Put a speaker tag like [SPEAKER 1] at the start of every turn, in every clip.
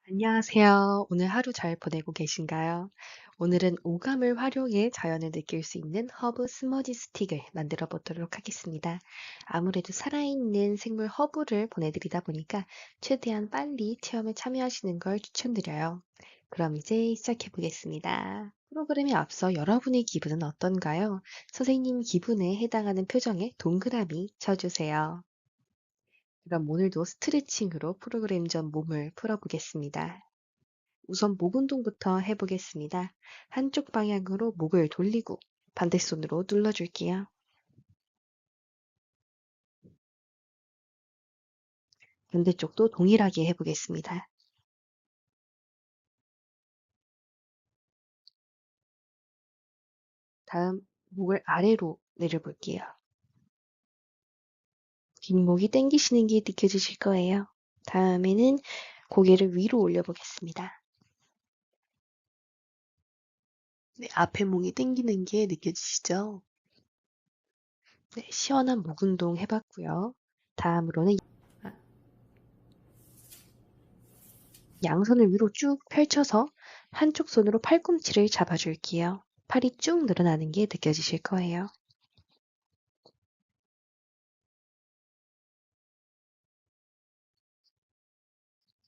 [SPEAKER 1] 안녕하세요. 오늘 하루 잘 보내고 계신가요? 오늘은 오감을 활용해 자연을 느낄 수 있는 허브 스머지 스틱을 만들어 보도록 하겠습니다. 아무래도 살아있는 생물 허브를 보내드리다 보니까 최대한 빨리 체험에 참여하시는 걸 추천드려요. 그럼 이제 시작해 보겠습니다. 프로그램에 앞서 여러분의 기분은 어떤가요? 선생님 기분에 해당하는 표정에 동그라미 쳐주세요. 그럼 오늘도 스트레칭으로 프로그램 전 몸을 풀어보겠습니다. 우선 목 운동부터 해보겠습니다. 한쪽 방향으로 목을 돌리고 반대손으로 눌러줄게요. 반대쪽도 동일하게 해보겠습니다. 다음 목을 아래로 내려볼게요. 뒷목이 당기시는 게 느껴지실 거예요. 다음에는 고개를 위로 올려보겠습니다. 네, 앞에 목이 당기는 게 느껴지시죠? 네, 시원한 목 운동 해봤고요. 다음으로는 양손을 위로 쭉 펼쳐서 한쪽 손으로 팔꿈치를 잡아줄게요. 팔이 쭉 늘어나는 게 느껴지실 거예요.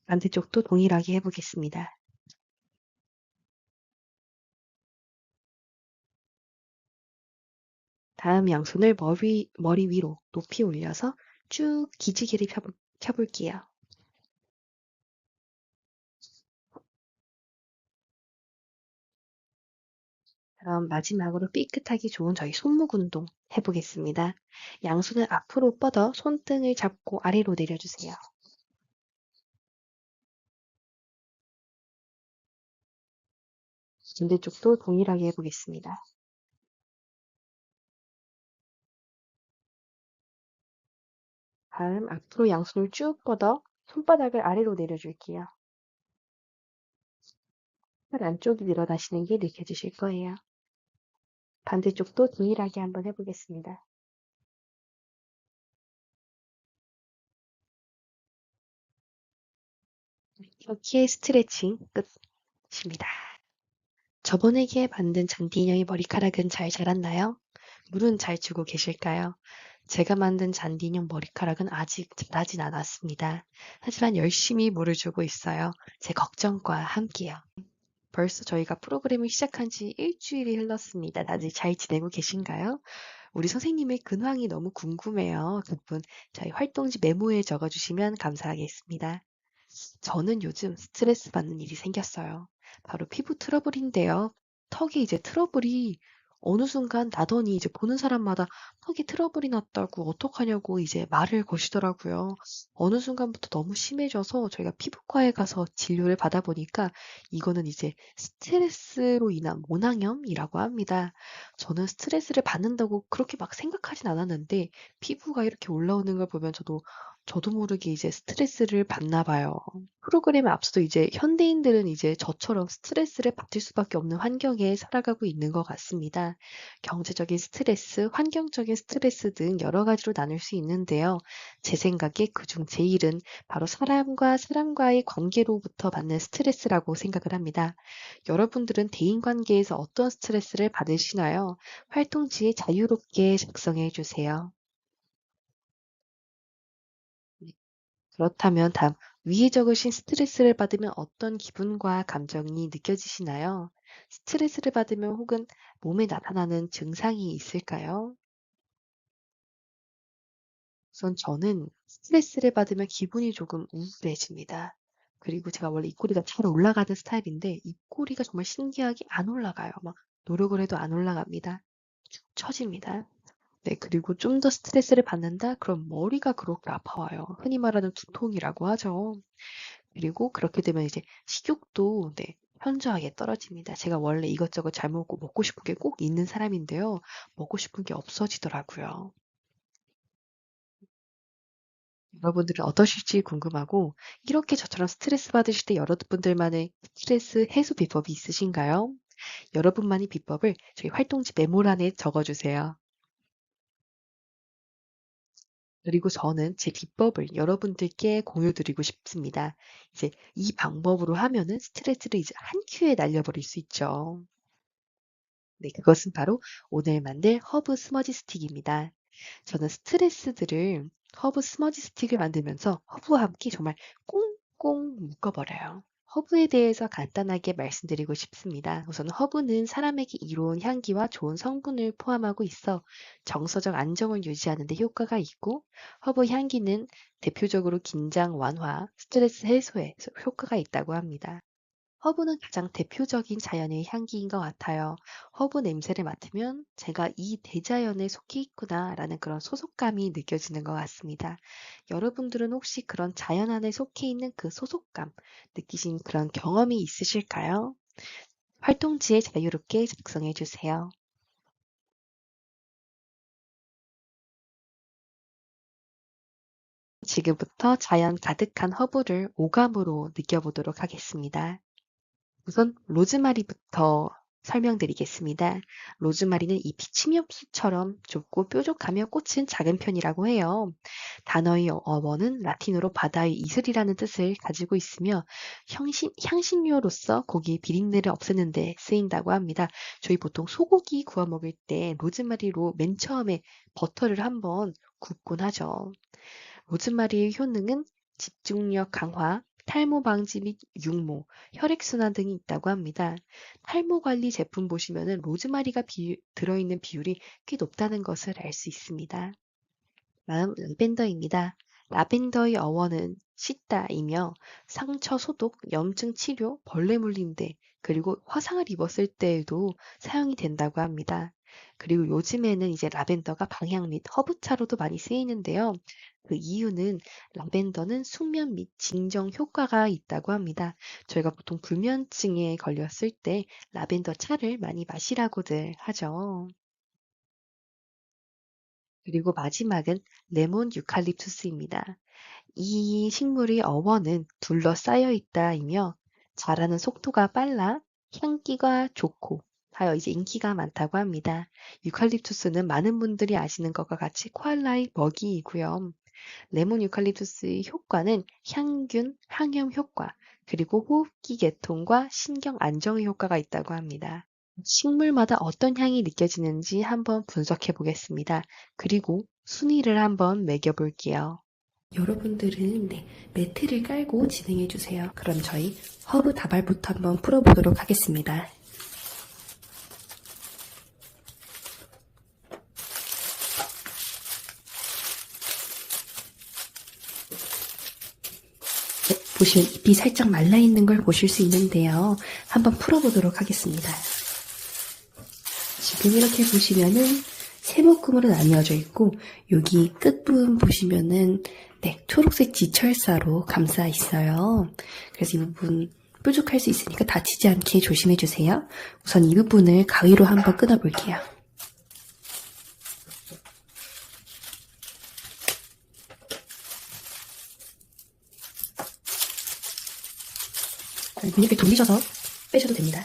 [SPEAKER 1] 반대쪽도 동일하게 해보겠습니다. 다음 양손을 머리 위로 높이 올려서 쭉 기지개를 펴볼게요. 그럼 마지막으로 삐끗하기 좋은 저희 손목 운동 해보겠습니다. 양손을 앞으로 뻗어 손등을 잡고 아래로 내려주세요. 반대쪽도 동일하게 해보겠습니다. 다음 앞으로 양손을 쭉 뻗어 손바닥을 아래로 내려줄게요. 팔 안쪽이 늘어나시는 게 느껴지실 거예요. 반대쪽도 동일하게 한번 해보겠습니다. 이렇게 스트레칭 끝입니다. 저번에 만든 잔디 인형의 머리카락은 잘 자랐나요? 물은 잘 주고 계실까요? 제가 만든 잔디 인형 머리카락은 아직 자라진 않았습니다. 하지만 열심히 물을 주고 있어요. 제 걱정과 함께요. 벌써 저희가 프로그램을 시작한 지 일주일이 흘렀습니다. 다들 잘 지내고 계신가요? 우리 선생님의 근황이 너무 궁금해요. 그 부분 저희 활동지 메모에 적어주시면 감사하겠습니다. 저는 요즘 스트레스 받는 일이 생겼어요. 바로 피부 트러블인데요. 턱에 이제 트러블이 어느 순간 나더니 이제 보는 사람마다 턱에 트러블이 났다고 어떡하냐고 이제 말을 거시더라고요. 어느 순간부터 너무 심해져서 저희가 피부과에 가서 진료를 받아보니까 이거는 이제 스트레스로 인한 모낭염이라고 합니다. 저는 스트레스를 받는다고 그렇게 막 생각하진 않았는데 피부가 이렇게 올라오는 걸 보면 저도 모르게 이제 스트레스를 받나 봐요. 프로그램에 앞서도 이제 현대인들은 이제 저처럼 스트레스를 받을 수밖에 없는 환경에 살아가고 있는 것 같습니다. 경제적인 스트레스, 환경적인 스트레스 등 여러 가지로 나눌 수 있는데요. 제 생각에 그중 제일은 바로 사람과 사람과의 관계로부터 받는 스트레스라고 생각을 합니다. 여러분들은 대인관계에서 어떤 스트레스를 받으시나요? 활동지에 자유롭게 작성해 주세요. 네. 그렇다면 다음 위에 적으신 스트레스를 받으면 어떤 기분과 감정이 느껴지시나요? 스트레스를 받으면 혹은 몸에 나타나는 증상이 있을까요? 우선 저는 스트레스를 받으면 기분이 조금 우울해집니다. 그리고 제가 원래 입꼬리가 잘 올라가는 스타일인데 입꼬리가 정말 신기하게 안 올라가요. 막 노력을 해도 안 올라갑니다. 축 처집니다. 네, 그리고 좀 더 스트레스를 받는다? 그럼 머리가 그렇게 아파와요. 흔히 말하는 두통이라고 하죠. 그리고 그렇게 되면 이제 식욕도 네, 현저하게 떨어집니다. 제가 원래 이것저것 잘 먹고 먹고 싶은 게 꼭 있는 사람인데요. 먹고 싶은 게 없어지더라고요. 여러분들은 어떠실지 궁금하고 이렇게 저처럼 스트레스 받으실 때 여러분들만의 스트레스 해소 비법이 있으신가요? 여러분만의 비법을 저희 활동지 메모란에 적어주세요. 그리고 저는 제 비법을 여러분들께 공유드리고 싶습니다. 이제 이 방법으로 하면은 스트레스를 이제 한 큐에 날려버릴 수 있죠. 네, 그것은 바로 오늘 만들 허브 스머지 스틱입니다. 저는 스트레스들을 허브 스머지 스틱을 만들면서 허브와 함께 정말 꽁꽁 묶어버려요. 허브에 대해서 간단하게 말씀드리고 싶습니다. 우선 허브는 사람에게 이로운 향기와 좋은 성분을 포함하고 있어 정서적 안정을 유지하는 데 효과가 있고, 허브 향기는 대표적으로 긴장 완화, 스트레스 해소에 효과가 있다고 합니다. 허브는 가장 대표적인 자연의 향기인 것 같아요. 허브 냄새를 맡으면 제가 이 대자연에 속해 있구나라는 그런 소속감이 느껴지는 것 같습니다. 여러분들은 혹시 그런 자연 안에 속해 있는 그 소속감 느끼신 그런 경험이 있으실까요? 활동지에 자유롭게 작성해 주세요. 지금부터 자연 가득한 허브를 오감으로 느껴보도록 하겠습니다. 우선 로즈마리부터 설명드리겠습니다. 로즈마리는 잎이 침엽수처럼 좁고 뾰족하며 꽃은 작은 편이라고 해요. 단어의 어원은 라틴어로 바다의 이슬이라는 뜻을 가지고 있으며 향신료로서 고기의 비린내를 없애는 데 쓰인다고 합니다. 저희 보통 소고기 구워 먹을 때 로즈마리로 맨 처음에 버터를 한번 굽곤 하죠. 로즈마리의 효능은 집중력 강화, 탈모 방지 및 육모, 혈액순환 등이 있다고 합니다. 탈모 관리 제품 보시면은 로즈마리가 들어있는 비율이 꽤 높다는 것을 알 수 있습니다. 다음 라벤더입니다. 라벤더의 어원은 씻다이며 상처 소독, 염증 치료, 벌레 물림대, 그리고 화상을 입었을 때에도 사용이 된다고 합니다. 그리고 요즘에는 이제 라벤더가 방향 및 허브차로도 많이 쓰이는데요. 그 이유는 라벤더는 숙면 및 진정 효과가 있다고 합니다. 저희가 보통 불면증에 걸렸을 때 라벤더 차를 많이 마시라고들 하죠. 그리고 마지막은 레몬 유칼립투스입니다. 이 식물의 어원은 둘러싸여 있다이며 자라는 속도가 빨라 향기가 좋고 하여 이제 인기가 많다고 합니다. 유칼립투스는 많은 분들이 아시는 것과 같이 코알라의 먹이이고요. 레몬 유칼립투스의 효과는 향균, 항염 효과, 그리고 호흡기 개통과 신경 안정의 효과가 있다고 합니다. 식물마다 어떤 향이 느껴지는지 한번 분석해 보겠습니다. 그리고 순위를 한번 매겨 볼게요. 여러분들은 매트를 깔고 진행해 주세요. 그럼 저희 허브 다발부터 한번 풀어보도록 하겠습니다. 보시면 잎이 살짝 말라있는 걸 보실 수 있는데요. 한번 풀어보도록 하겠습니다. 지금 이렇게 보시면은 세 묶음으로 나뉘어져 있고, 여기 끝부분 보시면은 초록색 지철사로 감싸 있어요. 그래서 이 부분 뾰족할 수 있으니까 다치지 않게 조심해 주세요. 우선 이 부분을 가위로 한번 끊어 볼게요. 이렇게 돌리셔서 빼셔도 됩니다.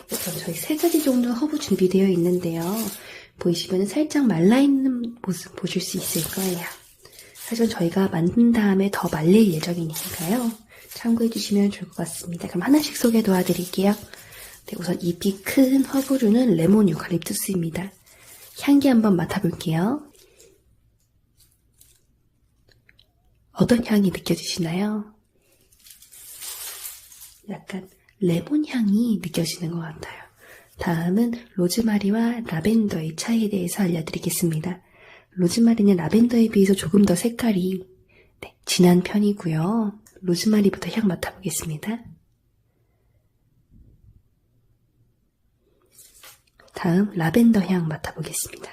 [SPEAKER 1] 그럼 저희 세 가지 정도 허브 준비되어 있는데요. 보이시면 살짝 말라있는 모습 보실 수 있을 거예요. 사실 저희가 만든 다음에 더 말릴 예정이니까요. 참고해 주시면 좋을 것 같습니다. 그럼 하나씩 소개 도와드릴게요. 우선 잎이 큰 허브류는 레몬 유칼립투스입니다. 향기 한번 맡아볼게요. 어떤 향이 느껴지시나요? 약간 레몬 향이 느껴지는 것 같아요. 다음은 로즈마리와 라벤더의 차이에 대해서 알려드리겠습니다. 로즈마리는 라벤더에 비해서 조금 더 색깔이 진한 편이고요. 로즈마리부터 향 맡아보겠습니다. 다음 라벤더 향 맡아보겠습니다.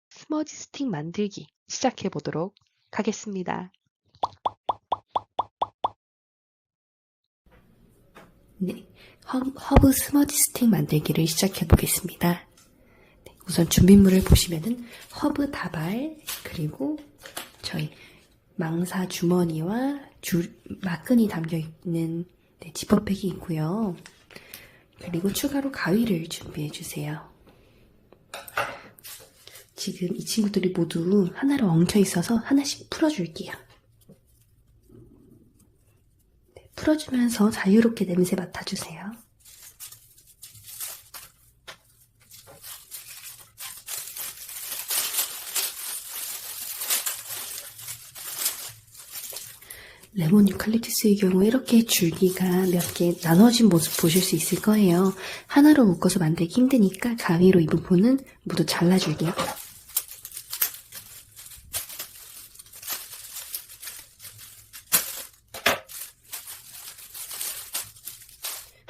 [SPEAKER 1] 스머지 스틱 만들기 시작해 보도록 하겠습니다. 네, 허브 스머지 스틱 만들기를 시작해 보겠습니다. 우선 준비물을 보시면은 허브 다발, 그리고 저희 망사 주머니와 막근이 담겨있는 지퍼백이 있고요. 그리고 추가로 가위를 준비해주세요. 지금 이 친구들이 모두 하나로 엉켜 있어서 하나씩 풀어줄게요. 풀어주면서 자유롭게 냄새 맡아주세요. 레몬 유칼립투스의 경우에 이렇게 줄기가 몇 개 나눠진 모습 보실 수 있을 거예요. 하나로 묶어서 만들기 힘드니까 가위로 이 부분은 모두 잘라줄게요.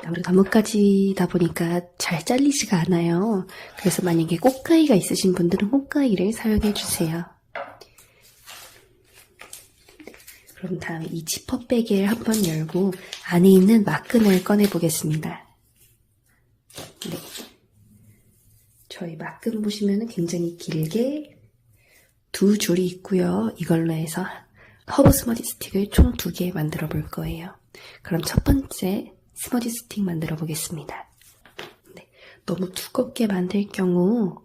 [SPEAKER 1] 아무래도 나뭇가지다 보니까 잘 잘리지가 않아요. 그래서 만약에 꽃가위가 있으신 분들은 꽃가위를 사용해주세요. 그럼 다음에 이 지퍼백을 한번 열고 안에 있는 막근을 꺼내보겠습니다. 네. 저희 막근 보시면 굉장히 길게 두 줄이 있고요. 이걸로 해서 허브 스머지 스틱을 총 2개 만들어 볼 거예요. 그럼 첫 번째 스머지 스틱 만들어 보겠습니다. 네. 너무 두껍게 만들 경우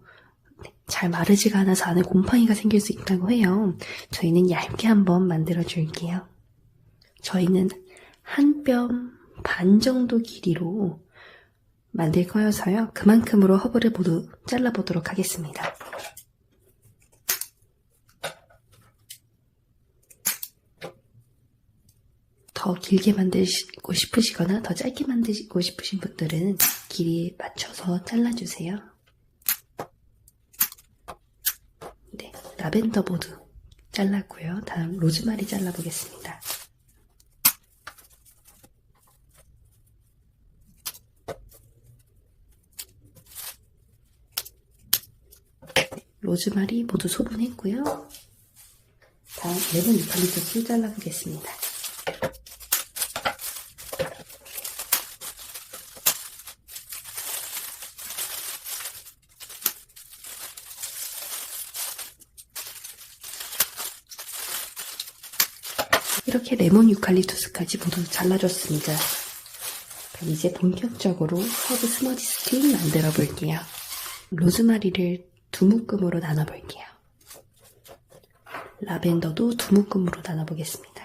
[SPEAKER 1] 잘 마르지가 않아서 안에 곰팡이가 생길 수 있다고 해요. 저희는 얇게 한번 만들어 줄게요. 저희는 한 뼘 반 정도 길이로 만들 거여서요. 그만큼으로 허브를 모두 잘라보도록 하겠습니다. 더 길게 만들고 싶으시거나 더 짧게 만들고 싶으신 분들은 길이에 맞춰서 잘라주세요. 네, 라벤더 모두 잘랐고요. 다음 로즈마리 잘라보겠습니다. 로즈마리 모두 소분했고요. 다음 레몬 유칼립투스 잘라보겠습니다. 이렇게 레몬 유칼립투스까지 모두 잘라줬습니다. 그럼 이제 본격적으로 허브 스머지 스틱 만들어 볼게요. 로즈마리를 2묶음으로 나눠 볼게요. 라벤더도 2묶음으로 나눠 보겠습니다.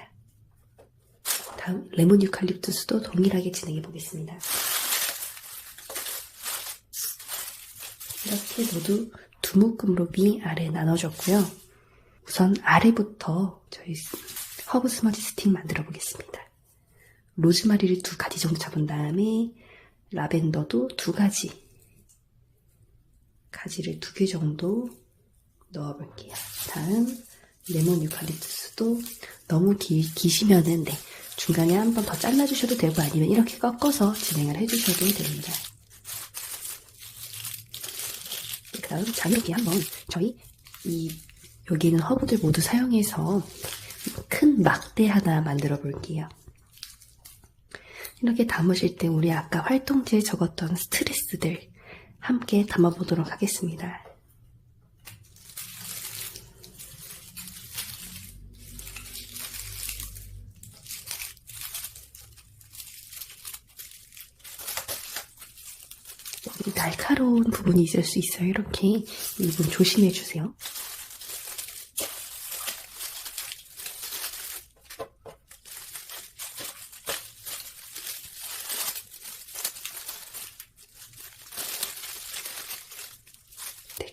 [SPEAKER 1] 다음 레몬 유칼립투스도 동일하게 진행해 보겠습니다. 이렇게 모두 2묶음으로 위아래 나눠줬고요. 우선 아래부터 저희 허브 스머지 스틱 만들어 보겠습니다. 로즈마리를 2가지 정도 잡은 다음에 라벤더도 2가지를 2개 정도 넣어볼게요. 다음 레몬 유칼립투스도 너무 기시면은 중간에 한 번 더 잘라주셔도 되고 아니면 이렇게 꺾어서 진행을 해주셔도 됩니다. 그 다음 자유롭게 한번 저희 여기 있는 허브들 모두 사용해서 큰 막대 하나 만들어 볼게요. 이렇게 담으실 때 우리 아까 활동지에 적었던 스트레스들 함께 담아보도록 하겠습니다. 날카로운 부분이 있을 수 있어요. 이렇게 이 부분 조심해 주세요.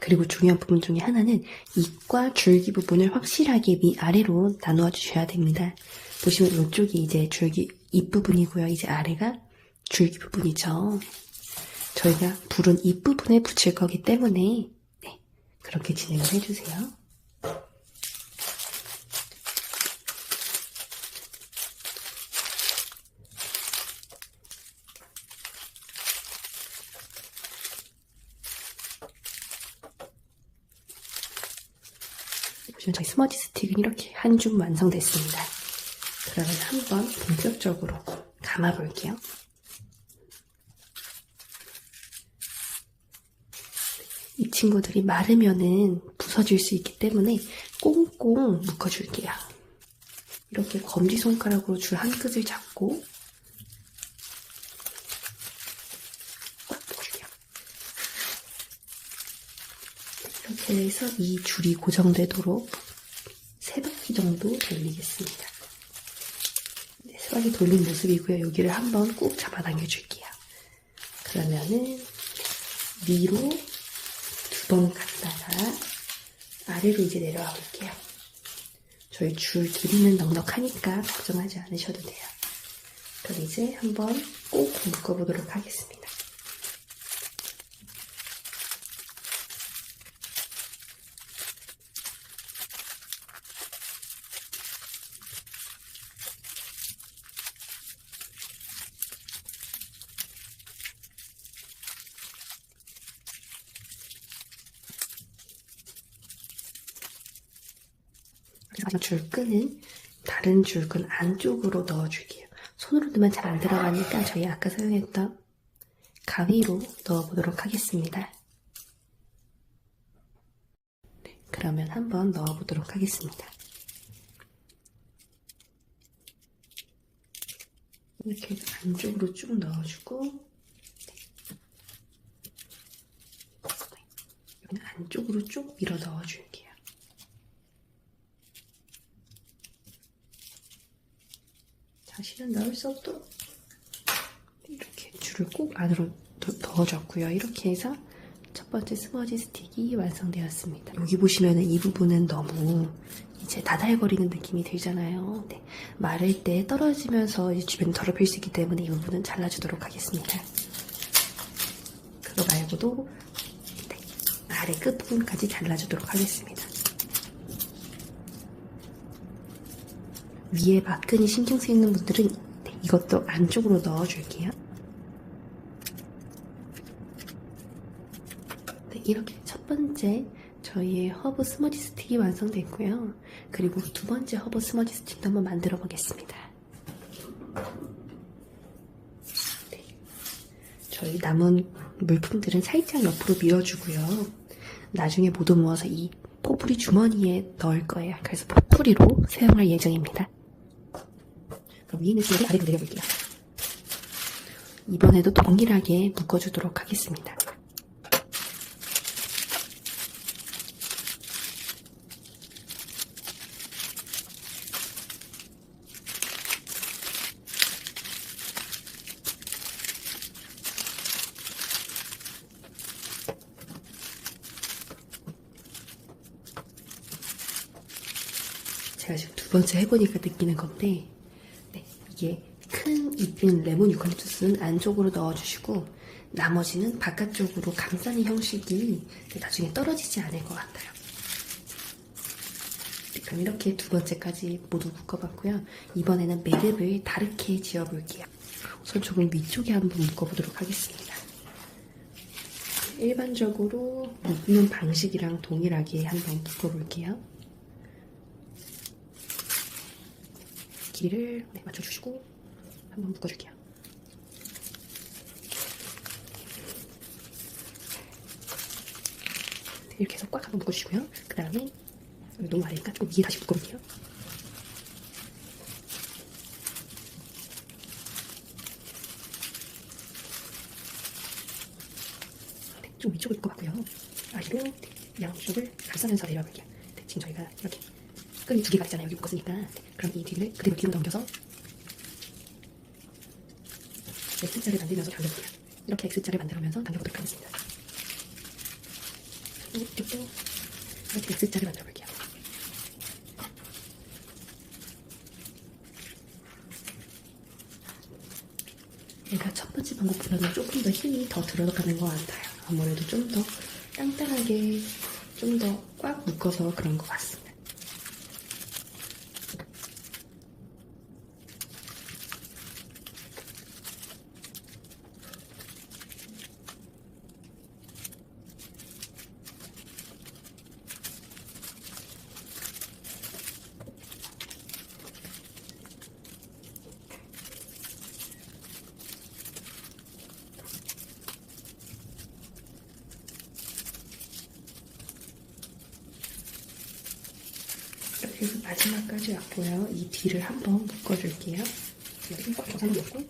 [SPEAKER 1] 그리고 중요한 부분 중에 하나는 잎과 줄기 부분을 확실하게 위아래로 나누어 주셔야 됩니다. 보시면 이쪽이 이제 줄기 잎 부분이고요. 이제 아래가 줄기 부분이죠. 저희가 불은 잎 부분에 붙일 거기 때문에 그렇게 진행을 해주세요. 저희 스머지 스틱은 이렇게 한 줌 완성됐습니다. 그러면 한번 본격적으로 감아볼게요. 이 친구들이 마르면은 부서질 수 있기 때문에 꽁꽁 묶어줄게요. 이렇게 검지손가락으로 줄 한 끝을 잡고 꽉 묶어줄게요. 이렇게 해서 이 줄이 고정되도록 3바퀴 정도 돌리겠습니다. 네, 3바퀴 돌린 모습이고요. 여기를 한번 꾹 잡아당겨 줄게요. 그러면은 위로 2번 갔다가 아래로 이제 내려와 볼게요. 저희 줄 길이는 넉넉하니까 걱정하지 않으셔도 돼요. 그럼 이제 한번 꼭 묶어보도록 하겠습니다. 마지막 줄끈은 다른 줄끈 안쪽으로 넣어줄게요. 손으로 넣으면 잘 안 들어가니까 저희 아까 사용했던 가위로 넣어보도록 하겠습니다. 네, 그러면 한번 넣어보도록 하겠습니다. 이렇게 안쪽으로 쭉 넣어주고 여기는 안쪽으로 쭉 밀어 넣어줄게요. 다시는 넣을 수 없도록 이렇게 줄을 꼭 안으로 넣어줬고요. 이렇게 해서 첫 번째 스머지 스틱이 완성되었습니다. 여기 보시면은 이 부분은 너무 이제 다달거리는 느낌이 들잖아요. 네, 마를 때 떨어지면서 이제 주변에 더럽힐 수 있기 때문에 이 부분은 잘라주도록 하겠습니다. 그거 말고도 네, 아래 끝부분까지 잘라주도록 하겠습니다. 위에 막근이 신경 쓰이는 분들은 네, 이것도 안쪽으로 넣어줄게요. 네, 이렇게 첫 번째 저희의 허브 스머지 스틱이 완성됐고요. 그리고 두 번째 허브 스머지 스틱도 한번 만들어 보겠습니다. 네, 저희 남은 물품들은 살짝 옆으로 밀어주고요. 나중에 모두 모아서 이 포프리 주머니에 넣을 거예요. 그래서 포프리로 사용할 예정입니다. 그럼 위에 있는 줄을 아래로 내려볼게요. 이번에도 동일하게 묶어주도록 하겠습니다. 제가 지금 두 번째 해보니까 느끼는 건데 네, 이게 큰 잎인 레몬 유칼립투스는 안쪽으로 넣어주시고 나머지는 바깥쪽으로 감싸는 형식이 나중에 떨어지지 않을 것 같아요. 네, 그럼 이렇게 두 번째까지 모두 묶어봤고요. 이번에는 매듭을 다르게 지어볼게요. 우선 조금 위쪽에 한번 묶어보도록 하겠습니다. 일반적으로 묶는 방식이랑 동일하게 한번 묶어볼게요. 길이를 맞춰주시고 한번 묶어줄게요. 네, 이렇게 해서 꽉 한번 묶어주시고요. 그 다음에 너무 아래니까 조금 위에 다시 묶어볼게요. 네, 좀 위쪽을 묶어봤고요. 아래로 양쪽을 감싸면서 내려볼게요. 네, 지금 저희가 이렇게 끈이 2개가 있잖아요. 여기 묶었으니까. 네, 그럼 이 뒤를 그대로 뒤로 넘겨서 X자를 만들면서 당겨볼게요. 이렇게 X자를 만들면서 당겨보도록 하겠습니다. 이쪽도 이렇게 X자를 만들어볼게요. 얘가 첫 번째 방법보다는 조금 더 힘이 더 들어가는 것 같아요. 아무래도 좀 더 땅땅하게 좀 더 꽉 묶어서 그런 것 같습니다. 그래서 마지막까지 왔고요. 이 뒤를 한번 묶어줄게요. 여기 꽉 조사로 묶고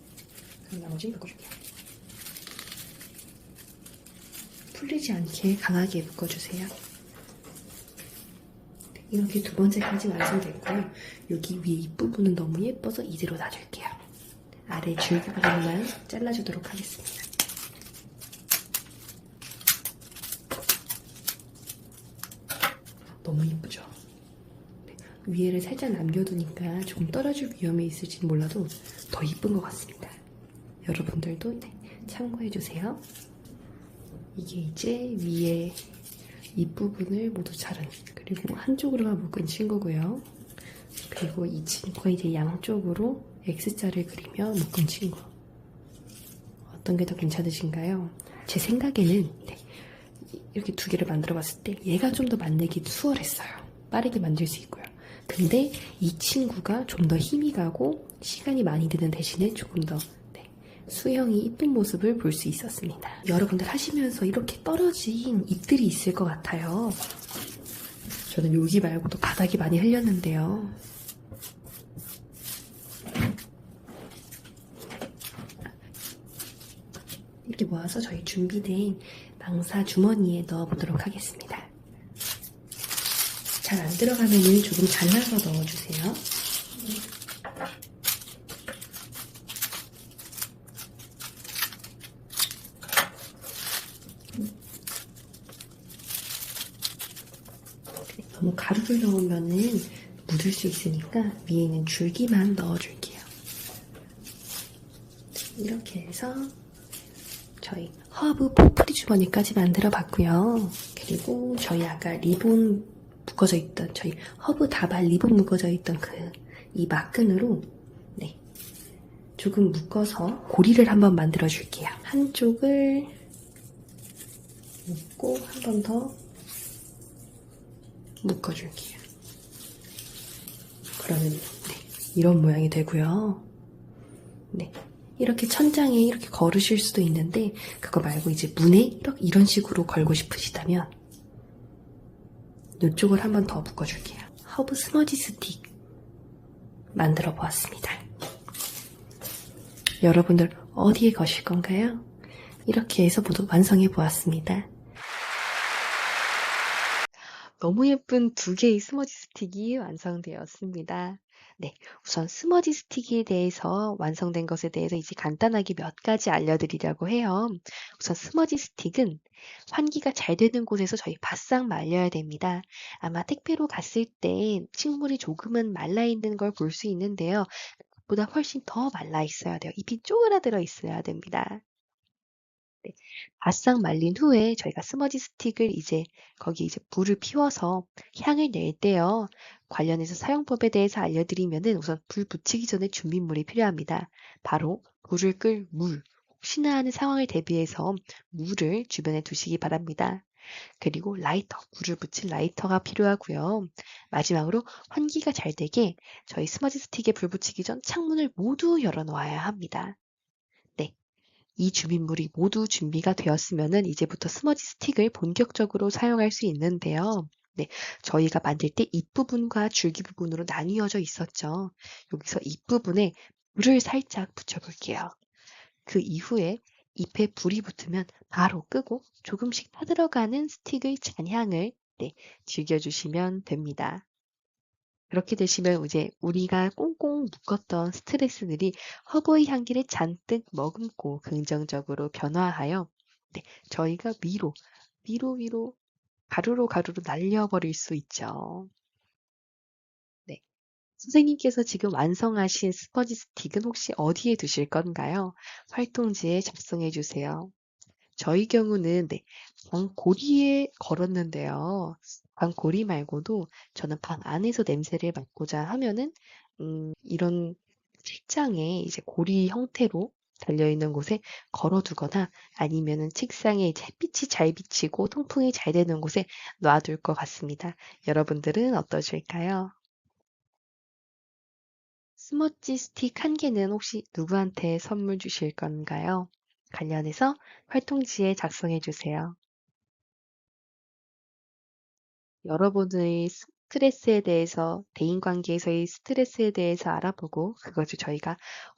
[SPEAKER 1] 그럼 나머지 묶어줄게요. 풀리지 않게 강하게 묶어주세요. 이렇게 두 번째까지 완성됐고요. 여기 위에 윗부분은 너무 예뻐서 이대로 놔둘게요. 아래 줄기 부분만 잘라주도록 하겠습니다. 너무 예쁘죠? 네, 위에를 살짝 남겨두니까 조금 떨어질 위험이 있을지는 몰라도 더 예쁜 것 같습니다. 여러분들도 참고해주세요. 이게 이제 위에 윗부분을 모두 자른, 그리고 한쪽으로만 묶은 친구고요. 그리고 이 친구가 이제 양쪽으로 X자를 그리며 묶은 친구. 어떤 게 더 괜찮으신가요? 제 생각에는 이렇게 두 개를 만들어 봤을 때 얘가 좀 더 만들기 수월했어요. 빠르게 만들 수 있고요. 근데 이 친구가 좀 더 힘이 가고 시간이 많이 드는 대신에 조금 더 수영이 이쁜 모습을 볼 수 있었습니다. 여러분들 하시면서 이렇게 떨어진 잎들이 있을 것 같아요. 저는 여기 말고도 바닥이 많이 흘렸는데요. 이렇게 모아서 저희 준비된 망사 주머니에 넣어보도록 하겠습니다. 잘 안 들어가면 조금 잘라서 넣어주세요. 너무 가루를 넣으면은 묻을 수 있으니까 위에 있는 줄기만 넣어줄게요. 이렇게 해서 저희 허브 포프리 주머니까지 만들어 봤고요. 그리고 저희 아까 리본 묶어져 있던 저희 허브 다발 리본 묶어져 있던 이 막끈으로 조금 묶어서 고리를 한번 만들어 줄게요. 한쪽을 묶고 한 번 더 묶어줄게요. 그러면 이런 모양이 되고요. 이렇게 천장에 이렇게 걸으실 수도 있는데 그거 말고 이제 문에 이런 식으로 걸고 싶으시다면 이쪽을 한 번 더 묶어줄게요. 허브 스머지 스틱 만들어 보았습니다. 여러분들 어디에 거실 건가요? 이렇게 해서 모두 완성해 보았습니다. 너무 예쁜 두 개의 스머지 스틱이 완성되었습니다. 우선 스머지 스틱에 대해서 완성된 것에 대해서 이제 간단하게 몇 가지 알려드리려고 해요. 우선 스머지 스틱은 환기가 잘 되는 곳에서 저희 바싹 말려야 됩니다. 아마 택배로 갔을 때 식물이 조금은 말라있는 걸 볼 수 있는데요. 보다 훨씬 더 말라 있어야 돼요. 잎이 쪼그라들어 있어야 됩니다. 바싹 말린 후에 저희가 스머지 스틱을 거기 불을 피워서 향을 낼 때요. 관련해서 사용법에 대해서 알려드리면은 우선 불 붙이기 전에 준비물이 필요합니다. 바로 불을 끌 물, 혹시나 하는 상황을 대비해서 물을 주변에 두시기 바랍니다. 그리고 라이터, 불을 붙일 라이터가 필요하고요. 마지막으로 환기가 잘 되게 저희 스머지 스틱에 불 붙이기 전 창문을 모두 열어 놓아야 합니다. 이 준비물이 모두 준비가 되었으면은 이제부터 스머지 스틱을 본격적으로 사용할 수 있는데요. 저희가 만들 때 잎부분과 줄기 부분으로 나뉘어져 있었죠. 여기서 잎부분에 불을 살짝 붙여볼게요. 그 이후에 잎에 불이 붙으면 바로 끄고 조금씩 타들어가는 스틱의 잔향을 즐겨주시면 됩니다. 그렇게 되시면 이제 우리가 꽁꽁 묶었던 스트레스들이 허브의 향기를 잔뜩 머금고 긍정적으로 변화하여 저희가 위로 가루로 날려버릴 수 있죠. 선생님께서 지금 완성하신 스펀지 스틱은 혹시 어디에 두실 건가요? 활동지에 작성해 주세요. 저희 경우는 방 고리에 걸었는데요. 방 고리 말고도 저는 방 안에서 냄새를 맡고자 하면은 이런 책장에 이제 고리 형태로 달려있는 곳에 걸어두거나 아니면은 책상에 이제 햇빛이 잘 비치고 통풍이 잘 되는 곳에 놔둘 것 같습니다. 여러분들은 어떠실까요? 스머지 스틱 한 개는 혹시 누구한테 선물 주실 건가요? 관련해서 활동지에 작성해 주세요. 여러분의 스트레스에 대해서, 대인관계에서의 스트레스에 대해서 알아보고 그것을 저희가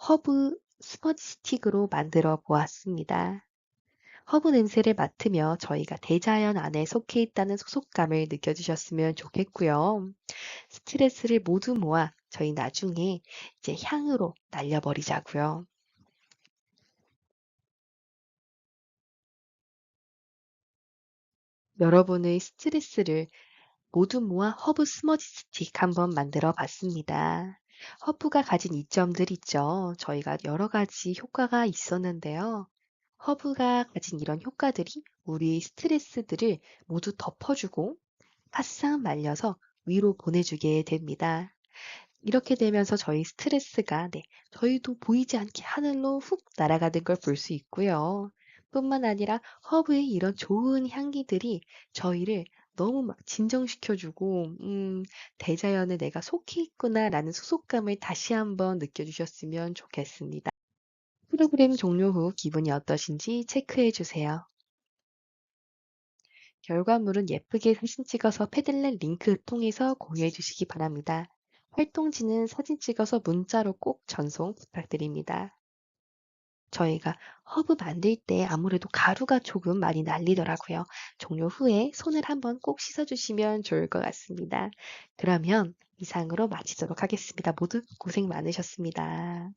[SPEAKER 1] 허브 스머지 스틱으로 만들어 보았습니다. 허브 냄새를 맡으며 저희가 대자연 안에 속해 있다는 소속감을 느껴주셨으면 좋겠고요. 스트레스를 모두 모아 저희 나중에 이제 향으로 날려버리자고요. 여러분의 스트레스를 모두 모아 허브 스머지 스틱 한번 만들어 봤습니다. 허브가 가진 이점들 있죠. 저희가 여러 가지 효과가 있었는데요. 허브가 가진 이런 효과들이 우리 스트레스들을 모두 덮어주고 바싹 말려서 위로 보내주게 됩니다. 이렇게 되면서 저희 스트레스가 저희도 보이지 않게 하늘로 훅 날아가는 걸 볼 수 있고요. 뿐만 아니라 허브의 이런 좋은 향기들이 저희를 너무 막 진정시켜주고, 대자연에 내가 속해 있구나라는 소속감을 다시 한번 느껴주셨으면 좋겠습니다. 프로그램 종료 후 기분이 어떠신지 체크해 주세요. 결과물은 예쁘게 사진 찍어서 패들렛 링크 통해서 공유해 주시기 바랍니다. 활동지는 사진 찍어서 문자로 꼭 전송 부탁드립니다. 저희가 허브 만들 때 아무래도 가루가 조금 많이 날리더라고요. 종료 후에 손을 한번 꼭 씻어주시면 좋을 것 같습니다. 그러면 이상으로 마치도록 하겠습니다. 모두 고생 많으셨습니다.